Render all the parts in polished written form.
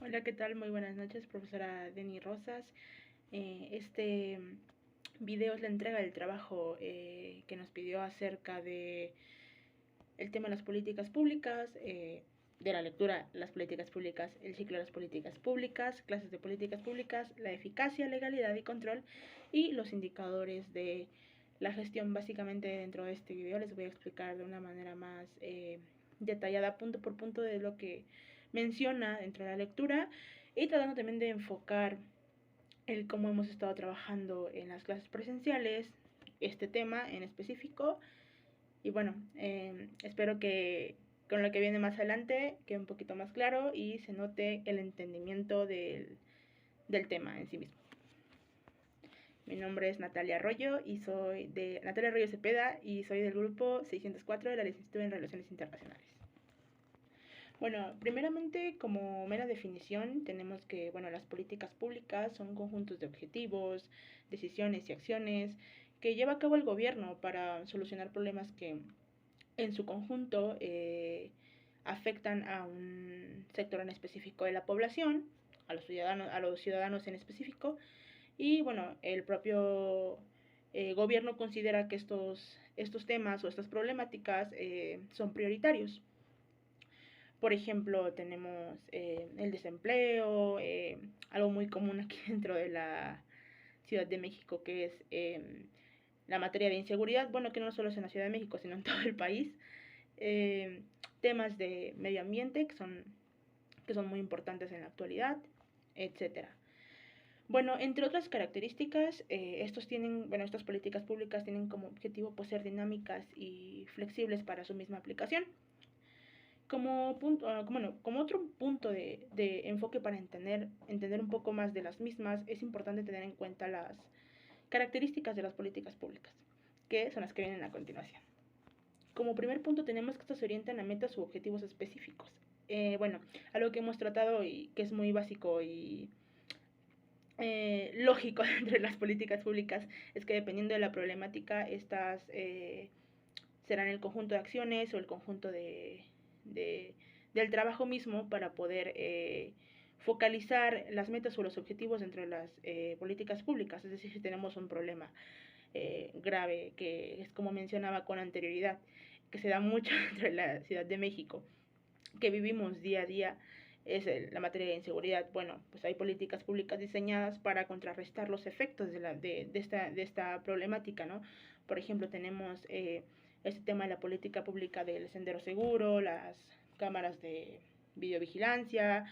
Hola, ¿qué tal? Muy buenas noches, profesora Denny Rosas. Este video es la entrega del trabajo que nos pidió acerca de el tema de las políticas públicas, de la lectura las políticas públicas, el ciclo de las políticas públicas, clases de políticas públicas, la eficacia, legalidad y control y los indicadores de la gestión. Básicamente dentro de este video les voy a explicar de una manera más detallada, punto por punto, de lo que menciona dentro de la lectura y tratando también de enfocar el cómo hemos estado trabajando en las clases presenciales, este tema en específico. Y bueno, espero que con lo que viene más adelante quede un poquito más claro y se note el entendimiento del tema en sí mismo. Mi nombre es Natalia Arroyo y soy de Natalia Arroyo Cepeda y soy del grupo 604 de la licenciatura en Relaciones Internacionales. Bueno, primeramente, como mera definición, tenemos que, bueno, las políticas públicas son conjuntos de objetivos, decisiones y acciones que lleva a cabo el gobierno para solucionar problemas que en su conjunto afectan a un sector en específico de la población, a los ciudadanos en específico, y bueno, el propio gobierno considera que estos temas o estas problemáticas son prioritarios. Por ejemplo, tenemos el desempleo, algo muy común aquí dentro de la Ciudad de México, que es la materia de inseguridad, bueno, que no solo es en la Ciudad de México, sino en todo el país. Temas de medio ambiente, que son muy importantes en la actualidad, etcétera. Bueno, entre otras características, estas políticas públicas tienen como objetivo, pues, ser dinámicas y flexibles para su misma aplicación. Como otro punto de enfoque para entender un poco más de las mismas, es importante tener en cuenta las características de las políticas públicas, que son las que vienen a continuación. Como primer punto tenemos que estos se orientan a metas u objetivos específicos. Bueno, algo que hemos tratado y que es muy básico y lógico entre las políticas públicas es que dependiendo de la problemática, estas serán el conjunto de acciones o el conjunto del trabajo mismo para poder focalizar las metas o los objetivos dentro de las políticas públicas. Es decir, si tenemos un problema grave, que es como mencionaba con anterioridad, que se da mucho dentro de la Ciudad de México, que vivimos día a día, es la materia de inseguridad. Bueno, pues hay políticas públicas diseñadas para contrarrestar los efectos de esta problemática, ¿no? Por ejemplo, tenemos este tema de la política pública del sendero seguro, las cámaras de videovigilancia,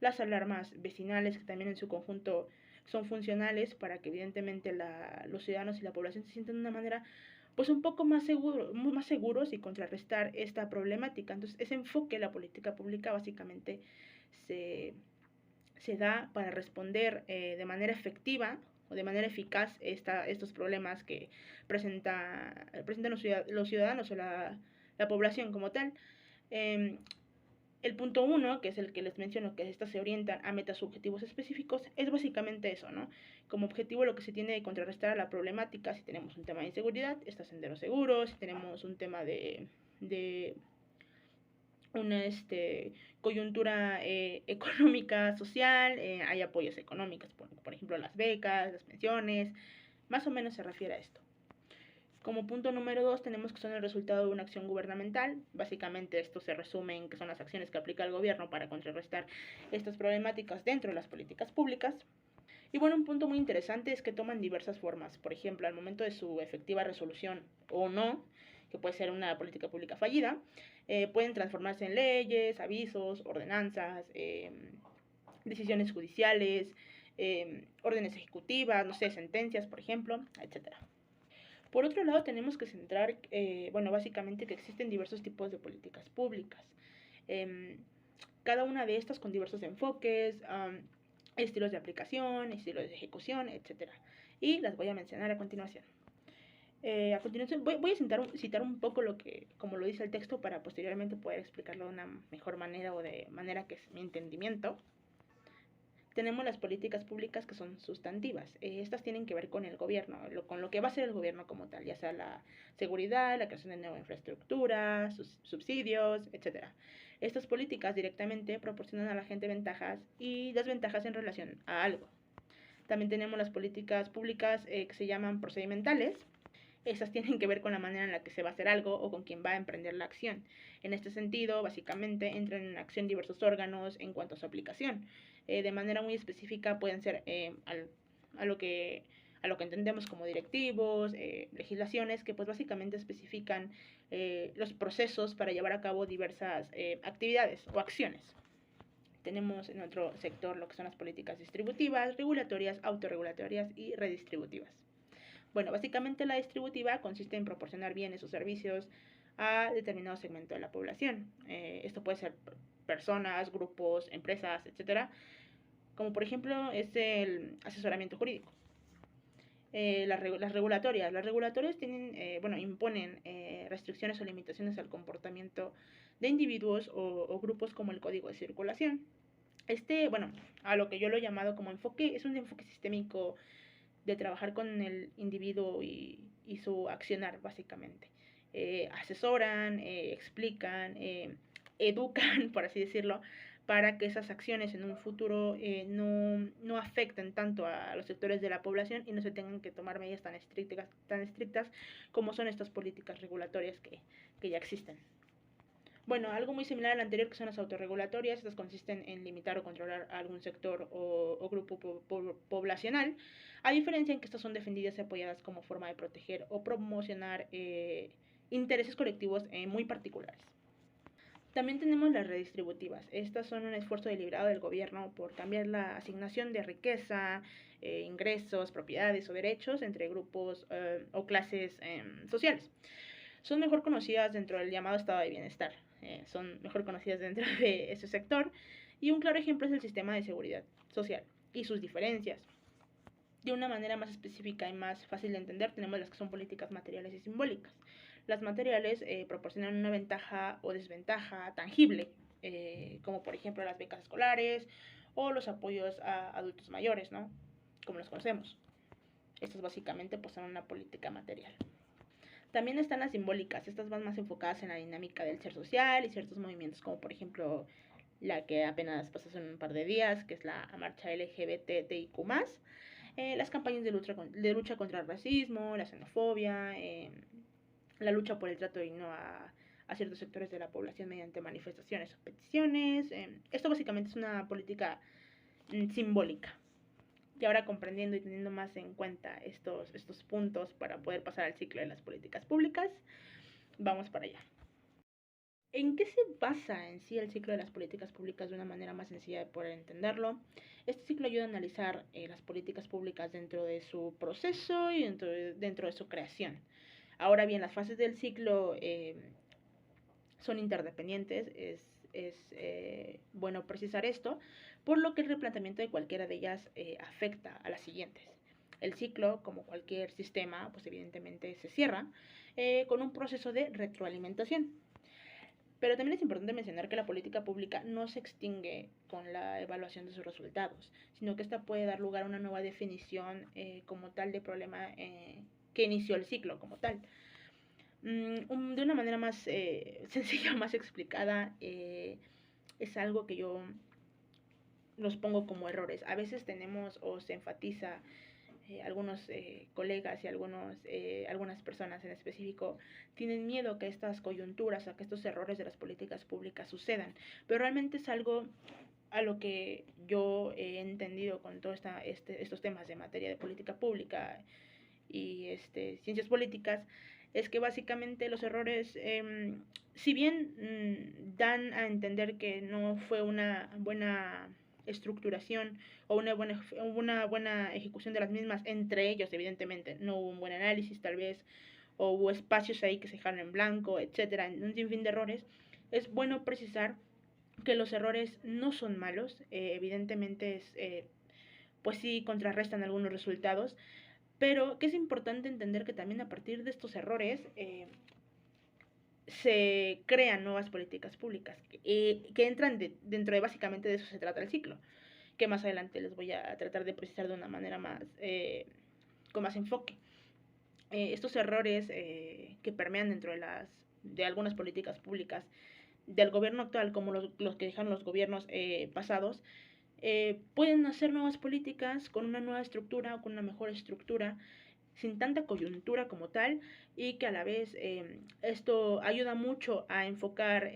las alarmas vecinales, que también en su conjunto son funcionales para que evidentemente los ciudadanos y la población se sientan de una manera pues un poco más seguros y contrarrestar esta problemática. Entonces, ese enfoque de la política pública básicamente se, se da para responder de manera efectiva o de manera eficaz estos problemas que presentan los ciudadanos o la población como tal. El punto 1, que es el que les menciono, que estas se orientan a metas objetivos específicos, es básicamente eso, ¿no? Como objetivo lo que se tiene de contrarrestar a la problemática, si tenemos un tema de inseguridad, está Sendero Seguro, si tenemos un tema de una coyuntura económica, social, hay apoyos económicos, por ejemplo las becas, las pensiones, más o menos se refiere a esto. Como punto número 2 tenemos que son el resultado de una acción gubernamental. Básicamente esto se resume en que son las acciones que aplica el gobierno para contrarrestar estas problemáticas dentro de las políticas públicas. Y bueno, un punto muy interesante es que toman diversas formas. Por ejemplo, al momento de su efectiva resolución o no, que puede ser una política pública fallida, pueden transformarse en leyes, avisos, ordenanzas, decisiones judiciales, órdenes ejecutivas, no sé, sentencias, por ejemplo, etcétera. Por otro lado, tenemos que centrar, básicamente que existen diversos tipos de políticas públicas. Cada una de estas con diversos enfoques, estilos de aplicación, estilos de ejecución, etc. Y las voy a mencionar a continuación. A continuación voy a citar un poco como lo dice el texto para posteriormente poder explicarlo de una mejor manera o de manera que es mi entendimiento. Tenemos las políticas públicas que son sustantivas. Estas tienen que ver con el gobierno, con lo que va a hacer el gobierno como tal, ya sea la seguridad, la creación de nueva infraestructura, subsidios, etc. Estas políticas directamente proporcionan a la gente ventajas y desventajas en relación a algo. También tenemos las políticas públicas que se llaman procedimentales. Esas tienen que ver con la manera en la que se va a hacer algo o con quién va a emprender la acción. En este sentido, básicamente entran en acción diversos órganos en cuanto a su aplicación. De manera muy específica pueden ser a lo que entendemos como directivos, legislaciones que pues básicamente especifican los procesos para llevar a cabo diversas actividades o acciones. Tenemos en otro sector lo que son las políticas distributivas, regulatorias, autorregulatorias y redistributivas. Bueno, básicamente la distributiva consiste en proporcionar bienes o servicios a determinado segmento de la población. Esto puede ser personas, grupos, empresas, etcétera, como por ejemplo es el asesoramiento jurídico. Las regulatorias. Las regulatorias imponen restricciones o limitaciones al comportamiento de individuos o grupos como el código de circulación. A lo que yo lo he llamado como enfoque, es un enfoque sistémico de trabajar con el individuo y su accionar, básicamente. Asesoran, explican, educan, por así decirlo, para que esas acciones en un futuro no afecten tanto a los sectores de la población y no se tengan que tomar medidas tan estrictas como son estas políticas regulatorias que ya existen. Bueno, algo muy similar al anterior que son las autorregulatorias. Estas consisten en limitar o controlar algún sector o grupo poblacional, a diferencia en que estas son defendidas y apoyadas como forma de proteger o promocionar intereses colectivos muy particulares. También tenemos las redistributivas. Estas son un esfuerzo deliberado del gobierno por cambiar la asignación de riqueza, ingresos, propiedades o derechos entre grupos o clases sociales. Son mejor conocidas dentro del llamado estado de bienestar. Son mejor conocidas dentro de ese sector. Y un claro ejemplo es el sistema de seguridad social y sus diferencias. De una manera más específica y más fácil de entender, tenemos las que son políticas materiales y simbólicas. Las materiales proporcionan una ventaja o desventaja tangible, como por ejemplo las becas escolares o los apoyos a adultos mayores, ¿no? Como los conocemos. Estas básicamente pues son una política material. También están las simbólicas. Estas van más enfocadas en la dinámica del ser social y ciertos movimientos, como por ejemplo la que apenas pasó hace un par de días, que es la marcha LGBTIQ+, las campañas de lucha contra el racismo, la xenofobia, la lucha por el trato digno a ciertos sectores de la población mediante manifestaciones o peticiones. Esto básicamente es una política simbólica. Y ahora comprendiendo y teniendo más en cuenta estos puntos para poder pasar al ciclo de las políticas públicas, vamos para allá. ¿En qué se basa en sí el ciclo de las políticas públicas de una manera más sencilla de poder entenderlo? Este ciclo ayuda a analizar las políticas públicas dentro de su proceso y dentro de su creación. Ahora bien, las fases del ciclo son interdependientes, es bueno precisar esto, por lo que el replanteamiento de cualquiera de ellas afecta a las siguientes. El ciclo, como cualquier sistema, pues evidentemente se cierra con un proceso de retroalimentación. Pero también es importante mencionar que la política pública no se extingue con la evaluación de sus resultados, sino que esta puede dar lugar a una nueva definición como tal de problema que inició el ciclo como tal. De una manera más sencilla, más explicada, es algo que yo los pongo como errores. A veces tenemos o se enfatiza algunos colegas y algunas personas en específico tienen miedo que estas coyunturas, a que estos errores de las políticas públicas sucedan, pero realmente es algo a lo que yo he entendido con todos estos temas de materia de política pública y ciencias políticas, es que básicamente los errores, si bien dan a entender que no fue una buena estructuración o una buena ejecución de las mismas, entre ellos evidentemente no hubo un buen análisis tal vez, o hubo espacios ahí que se dejaron en blanco, etcétera, un sinfín de errores, es bueno precisar que los errores no son malos, evidentemente pues sí contrarrestan algunos resultados, pero que es importante entender que también a partir de estos errores se crean nuevas políticas públicas que entran dentro de básicamente de eso se trata el ciclo, que más adelante les voy a tratar de precisar de una manera más con más enfoque. Estos errores que permean dentro de algunas políticas públicas del gobierno actual como los que dejaron los gobiernos pasados, pueden hacer nuevas políticas con una nueva estructura o con una mejor estructura, sin tanta coyuntura como tal, y que a la vez esto ayuda mucho a enfocar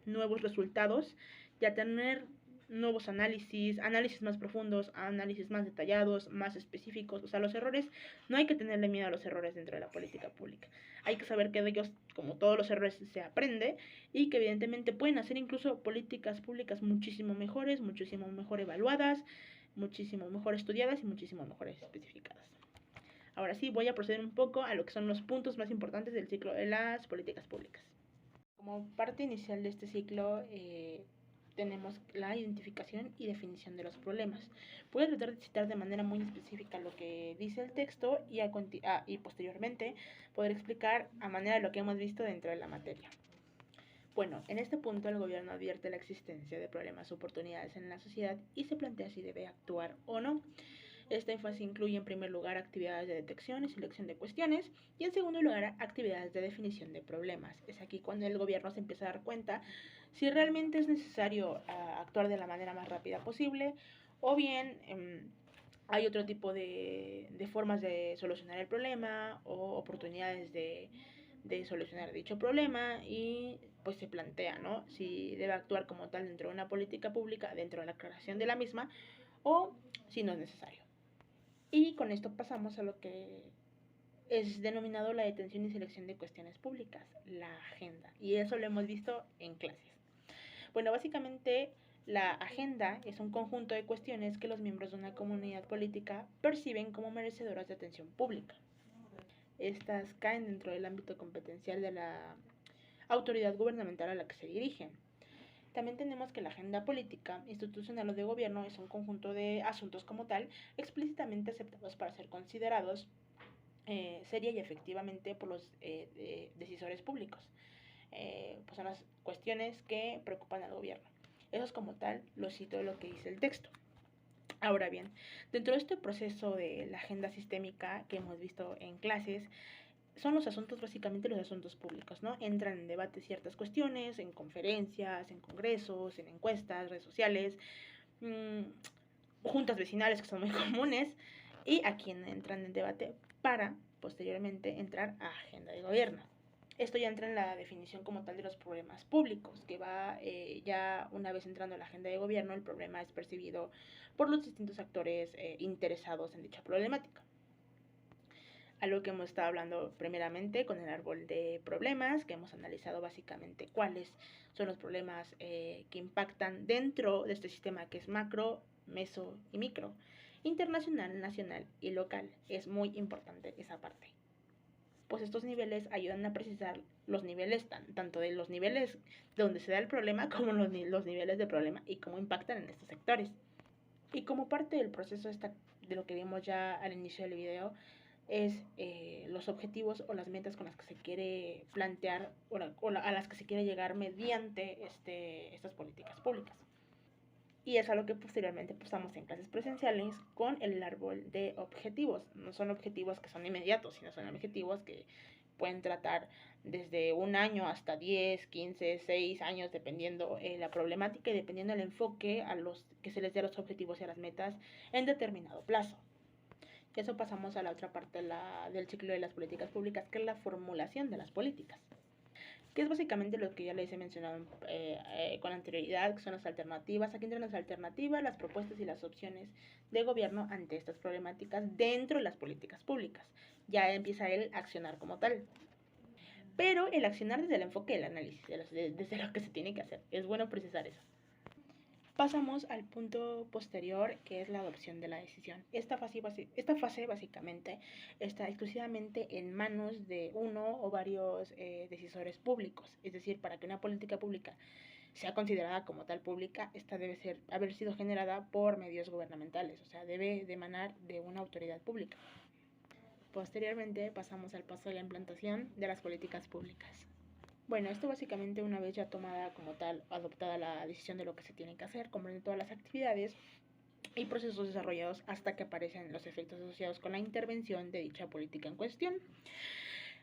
nuevos resultados y a tener nuevos análisis más profundos, análisis más detallados, más específicos. O sea, los errores, no hay que tenerle miedo a los errores dentro de la política pública. Hay que saber que de ellos, como todos los errores, se aprende y que evidentemente pueden hacer incluso políticas públicas muchísimo mejores, muchísimo mejor evaluadas, muchísimo mejor estudiadas y muchísimo mejor especificadas. Ahora sí, voy a proceder un poco a lo que son los puntos más importantes del ciclo de las políticas públicas. Como parte inicial de este ciclo, tenemos la identificación y definición de los problemas. Voy a tratar de citar de manera muy específica lo que dice el texto y posteriormente poder explicar a manera de lo que hemos visto dentro de la materia. Bueno, en este punto el gobierno advierte la existencia de problemas o oportunidades en la sociedad y se plantea si debe actuar o no. Esta énfasis incluye en primer lugar actividades de detección y selección de cuestiones y en segundo lugar actividades de definición de problemas. Es aquí cuando el gobierno se empieza a dar cuenta si realmente es necesario actuar de la manera más rápida posible o bien hay otro tipo de formas de solucionar el problema o oportunidades de solucionar dicho problema y pues se plantea, ¿no? Si debe actuar como tal dentro de una política pública, dentro de la creación de la misma o si no es necesario. Y con esto pasamos a lo que es denominado la detención y selección de cuestiones públicas, la agenda. Y eso lo hemos visto en clases. Bueno, básicamente la agenda es un conjunto de cuestiones que los miembros de una comunidad política perciben como merecedoras de atención pública. Estas caen dentro del ámbito competencial de la autoridad gubernamental a la que se dirigen. También tenemos que la agenda política, institucional o de gobierno es un conjunto de asuntos como tal, explícitamente aceptados para ser considerados seria y efectivamente por los decisores públicos. Pues son las cuestiones que preocupan al gobierno. Eso es como tal, lo cito de lo que dice el texto. Ahora bien, dentro de este proceso de la agenda sistémica que hemos visto en clases, son los asuntos, básicamente los asuntos públicos, ¿no? Entran en debate ciertas cuestiones, en conferencias, en congresos, en encuestas, redes sociales, juntas vecinales que son muy comunes, y aquí entran en debate para posteriormente entrar a agenda de gobierno. Esto ya entra en la definición como tal de los problemas públicos, que va ya una vez entrando a la agenda de gobierno, el problema es percibido por los distintos actores interesados en dicha problemática. Algo que hemos estado hablando primeramente con el árbol de problemas, que hemos analizado básicamente cuáles son los problemas que impactan dentro de este sistema que es macro, meso y micro, internacional, nacional y local. Es muy importante esa parte. Pues estos niveles ayudan a precisar los niveles, tanto de los niveles de donde se da el problema como los niveles de problema y cómo impactan en estos sectores. Y como parte del proceso de lo que vimos ya al inicio del video, es los objetivos o las metas con las que se quiere plantear o a las que se quiere llegar mediante estas políticas públicas. Y es algo que posteriormente pasamos en clases presenciales con el árbol de objetivos. No son objetivos que son inmediatos, sino son objetivos que pueden tratar desde un año hasta 10, 15, 6 años, dependiendo la problemática y dependiendo el enfoque a los que se les dé a los objetivos y a las metas en determinado plazo. Y eso pasamos a la otra parte del ciclo de las políticas públicas, que es la formulación de las políticas, que es básicamente lo que ya les he mencionado con anterioridad, que son las alternativas. Aquí entran las alternativas, las propuestas y las opciones de gobierno ante estas problemáticas dentro de las políticas públicas. Ya empieza el accionar como tal. Pero el accionar desde el enfoque del análisis, desde lo que se tiene que hacer. Es bueno precisar eso. Pasamos al punto posterior, que es la adopción de la decisión. Esta fase básicamente está exclusivamente en manos de uno o varios decisores públicos. Es decir, para que una política pública sea considerada como tal pública, esta debe haber sido generada por medios gubernamentales, o sea, debe de emanar de una autoridad pública. Posteriormente pasamos al paso de la implantación de las políticas públicas. Bueno, esto básicamente una vez ya tomada como tal, adoptada la decisión de lo que se tiene que hacer, comprende todas las actividades y procesos desarrollados hasta que aparecen los efectos asociados con la intervención de dicha política en cuestión.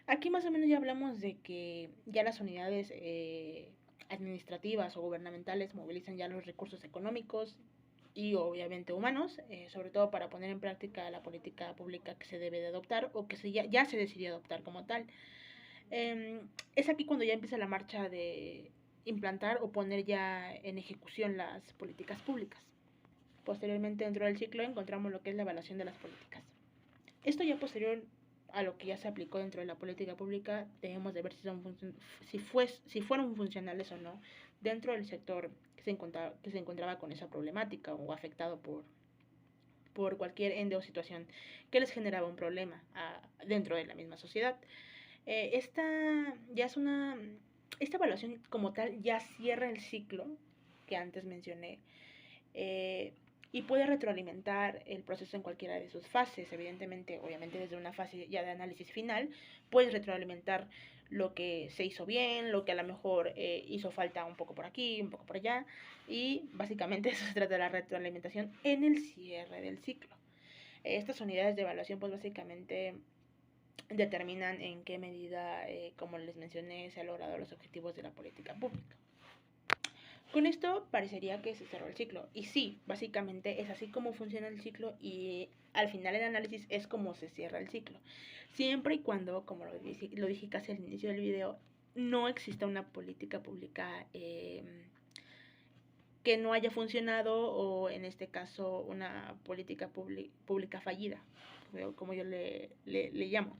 Aquí más o menos ya hablamos de que ya las unidades administrativas o gubernamentales movilizan ya los recursos económicos y obviamente humanos, sobre todo para poner en práctica la política pública que se debe de adoptar o que ya se decidió adoptar como tal. Es aquí cuando ya empieza la marcha de implantar o poner ya en ejecución las políticas públicas. Posteriormente, dentro del ciclo, encontramos lo que es la evaluación de las políticas. Esto ya posterior a lo que ya se aplicó dentro de la política pública, debemos de ver si fueron funcionales o no dentro del sector que se encontraba con esa problemática o afectado por cualquier ende o situación que les generaba un problema dentro de la misma sociedad. Esta evaluación como tal ya cierra el ciclo que antes mencioné, y puede retroalimentar el proceso en cualquiera de sus fases. Evidentemente, obviamente desde una fase ya de análisis final, puedes retroalimentar lo que se hizo bien, lo que a lo mejor hizo falta un poco por aquí, un poco por allá, y básicamente eso se trata de la retroalimentación en el cierre del ciclo. Estas unidades de evaluación pues básicamente determinan en qué medida, como les mencioné, se han logrado los objetivos de la política pública. Con esto parecería que se cerró el ciclo. Y sí, básicamente es así como funciona el ciclo y al final el análisis es como se cierra el ciclo. Siempre y cuando, como lo dije casi al inicio del video, no exista una política pública que no haya funcionado o en este caso una política pública fallida, como yo le llamo.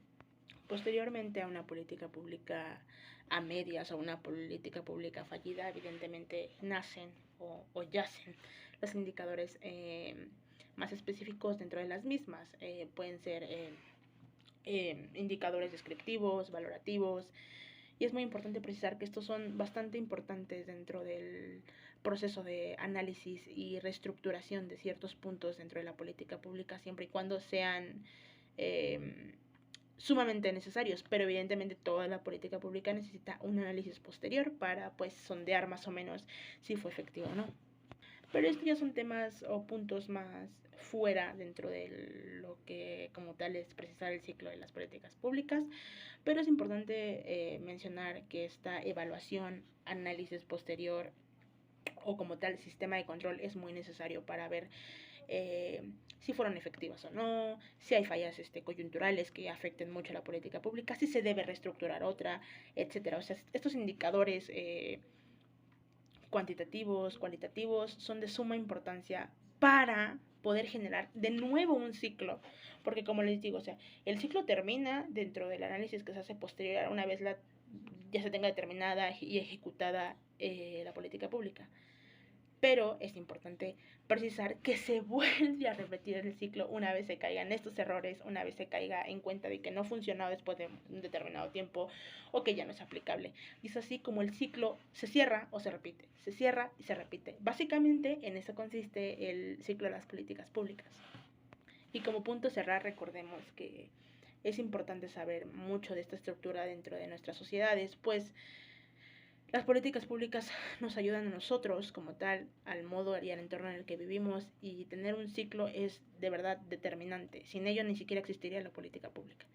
Posteriormente a una política pública a medias o una política pública fallida, evidentemente nacen o yacen los indicadores más específicos dentro de las mismas. Pueden ser indicadores descriptivos, valorativos, y es muy importante precisar que estos son bastante importantes dentro del proceso de análisis y reestructuración de ciertos puntos dentro de la política pública, siempre y cuando sean sumamente necesarios, pero evidentemente toda la política pública necesita un análisis posterior para pues sondear más o menos si fue efectivo o no. Pero estos ya son temas o puntos más fuera dentro de lo que como tal es precisar el ciclo de las políticas públicas, pero es importante mencionar que esta evaluación, análisis posterior o como tal sistema de control es muy necesario para ver si fueron efectivas o no, si hay fallas coyunturales que afecten mucho a la política pública, si se debe reestructurar otra, etcétera. O sea, estos indicadores cuantitativos, cualitativos, son de suma importancia para poder generar de nuevo un ciclo, porque como les digo, o sea, el ciclo termina dentro del análisis que se hace posterior una vez ya se tenga determinada y ejecutada la política pública. Pero es importante precisar que se vuelve a repetir el ciclo una vez se caigan estos errores, una vez se caiga en cuenta de que no funcionó después de un determinado tiempo o que ya no es aplicable. Y es así como el ciclo se cierra o se repite, se cierra y se repite. Básicamente en eso consiste el ciclo de las políticas públicas. Y como punto cerrar, recordemos que es importante saber mucho de esta estructura dentro de nuestras sociedades, pues las políticas públicas nos ayudan a nosotros como tal, al modo y al entorno en el que vivimos, y tener un ciclo es de verdad determinante. Sin ello ni siquiera existiría la política pública.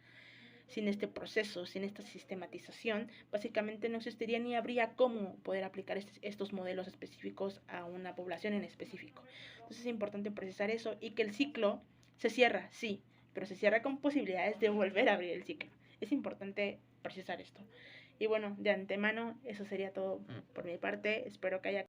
Sin este proceso, sin esta sistematización, básicamente no existiría ni habría cómo poder aplicar estos modelos específicos a una población en específico. Entonces es importante precisar eso y que el ciclo se cierra, sí, pero se cierra con posibilidades de volver a abrir el ciclo. Es importante precisar esto. Y bueno, de antemano, eso sería todo por mi parte. Espero que haya